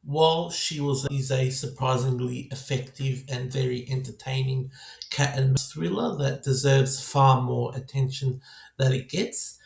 While She Was is a surprisingly effective and very entertaining cat and mouse thriller that deserves far more attention than it gets.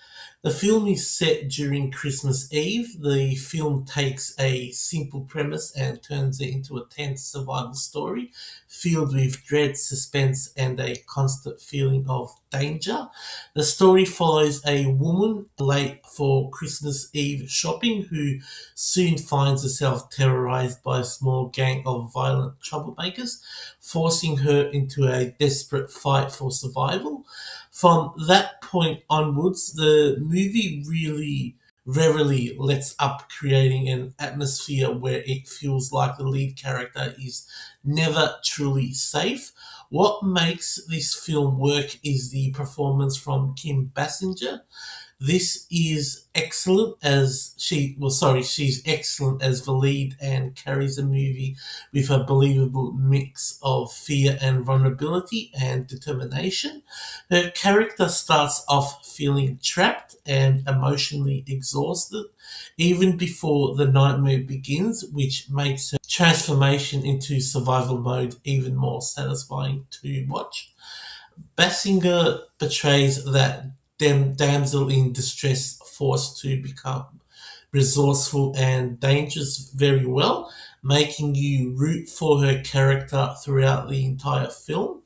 The film is set during Christmas Eve. The film takes a simple premise and turns it into a tense survival story filled with dread, suspense, and a constant feeling of danger. The story follows a woman late for Christmas Eve shopping who soon finds herself terrorized by a small gang of violent troublemakers, forcing her into a desperate fight for survival. From that point onwards, the movie really rarely lets up, creating an atmosphere where it feels like the lead character is never truly safe. What makes this film work is the performance from Kim Basinger. This is excellent as she's excellent as the lead and carries the movie with a believable mix of fear and vulnerability and determination. Her character starts off feeling trapped and emotionally exhausted even before the nightmare begins, which makes her transformation into survival mode even more satisfying to watch. Basinger portrays that damsel in distress forced to become resourceful and dangerous very well, making you root for her character throughout the entire film.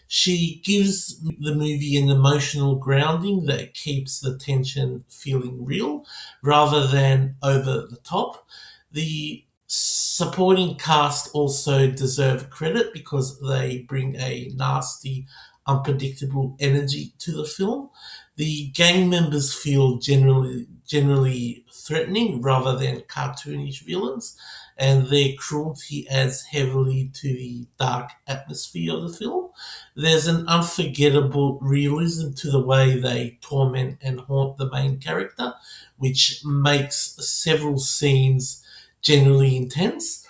She gives the movie an emotional grounding that keeps the tension feeling real rather than over the top. The supporting cast also deserve credit because they bring a nasty, unpredictable energy to the film. The gang members feel generally threatening rather than cartoonish villains, and their cruelty adds heavily to the dark atmosphere of the film. There's an unforgettable realism to the way they torment and haunt the main character, which makes several scenes generally intense.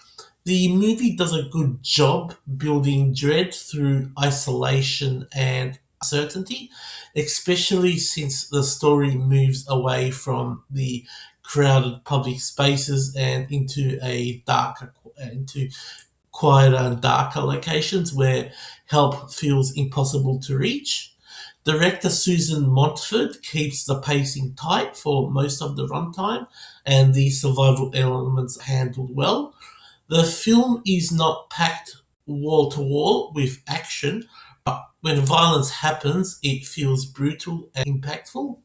The movie does a good job building dread through isolation and uncertainty, especially since the story moves away from the crowded public spaces and into quieter and darker locations where help feels impossible to reach. Director Susan Montford keeps the pacing tight for most of the runtime, and the survival elements are handled well. The film is not packed wall to wall with action, but when violence happens, it feels brutal and impactful.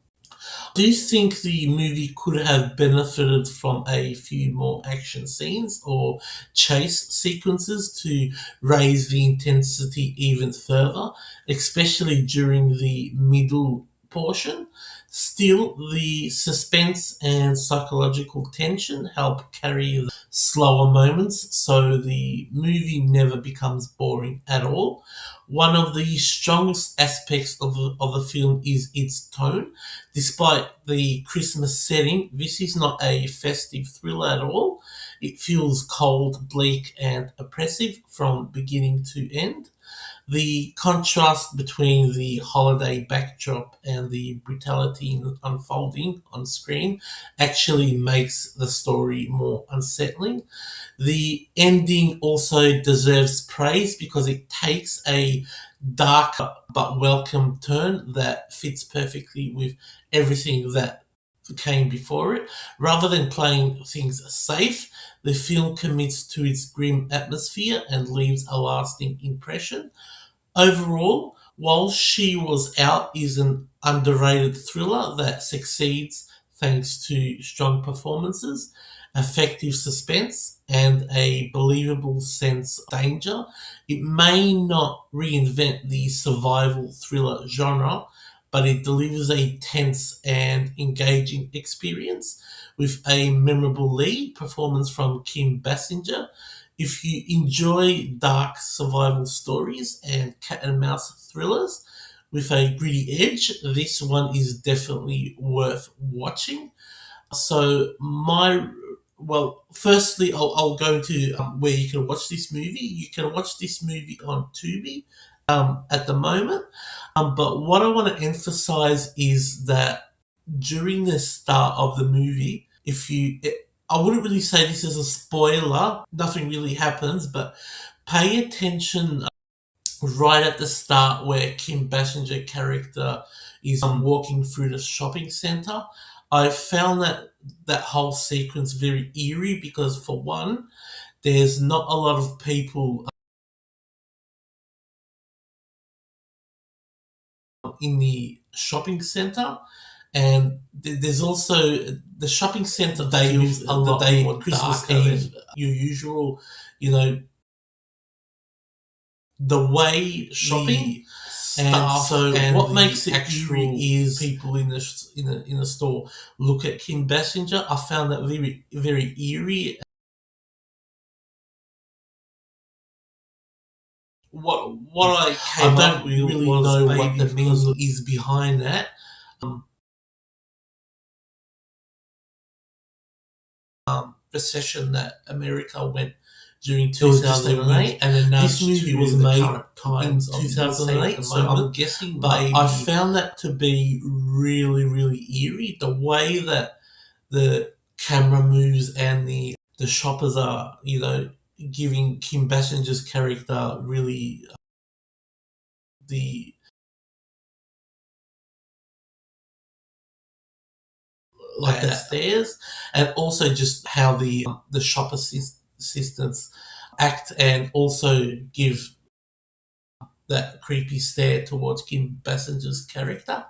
Do you think the movie could have benefited from a few more action scenes or chase sequences to raise the intensity even further, especially during the middle portion? Still, the suspense and psychological tension help carry the slower moments, so the movie never becomes boring at all. One of the strongest aspects of the film is its tone. Despite the Christmas setting, this is not a festive thriller at all. It feels cold, bleak, and oppressive from beginning to end. The contrast between the holiday backdrop and the brutality unfolding on screen actually makes the story more unsettling. The ending also deserves praise because it takes a darker but welcome turn that fits perfectly with everything that came before it. Rather than playing things safe, the film commits to its grim atmosphere and leaves a lasting impression. Overall, While She Was Out is an underrated thriller that succeeds thanks to strong performances, effective suspense, and a believable sense of danger. It may not reinvent the survival thriller genre, but it delivers a tense and engaging experience with a memorable lead performance from Kim Basinger. If you enjoy dark survival stories and cat and mouse thrillers with a gritty edge, this one is definitely worth watching. So my firstly, I'll go into where you can watch this movie. You can watch this movie on Tubi at the moment. But what I want to emphasize is that during the start of the movie, if you I wouldn't really say this is a spoiler. Nothing really happens, but pay attention right at the start where Kim Basinger character is walking through the shopping center. I found that whole sequence very eerie because, for one, there's not a lot of people in the shopping center, and there's also the shopping center day with a lot the day more Christmas Eve. Your usual, you know, the way shopping and so and what makes it actually is people in the store look at Kim Basinger. I found that very eerie. What I don't really know what the meaning is behind that. Recession that America went during 2008, and then this movie was made in 2008. So I'm guessing, but I found that to be really eerie. The way that the camera moves and the shoppers are, giving Kim Basinger's character really the like that stairs, and also just how the shop assistants act and also give that creepy stare towards Kim Basinger's character.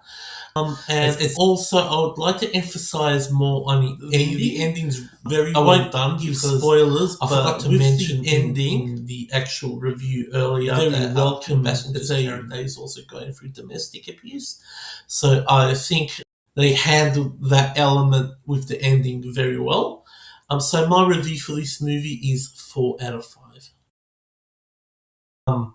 And it's also, I would like to emphasize more on the ending. The ending's very well done. Give spoilers. I forgot to mention the ending in the actual review earlier. Very well. Kim Basinger's character is also going through domestic abuse, so I think they handled that element with the ending very well. So my review for this movie is 4 out of 5.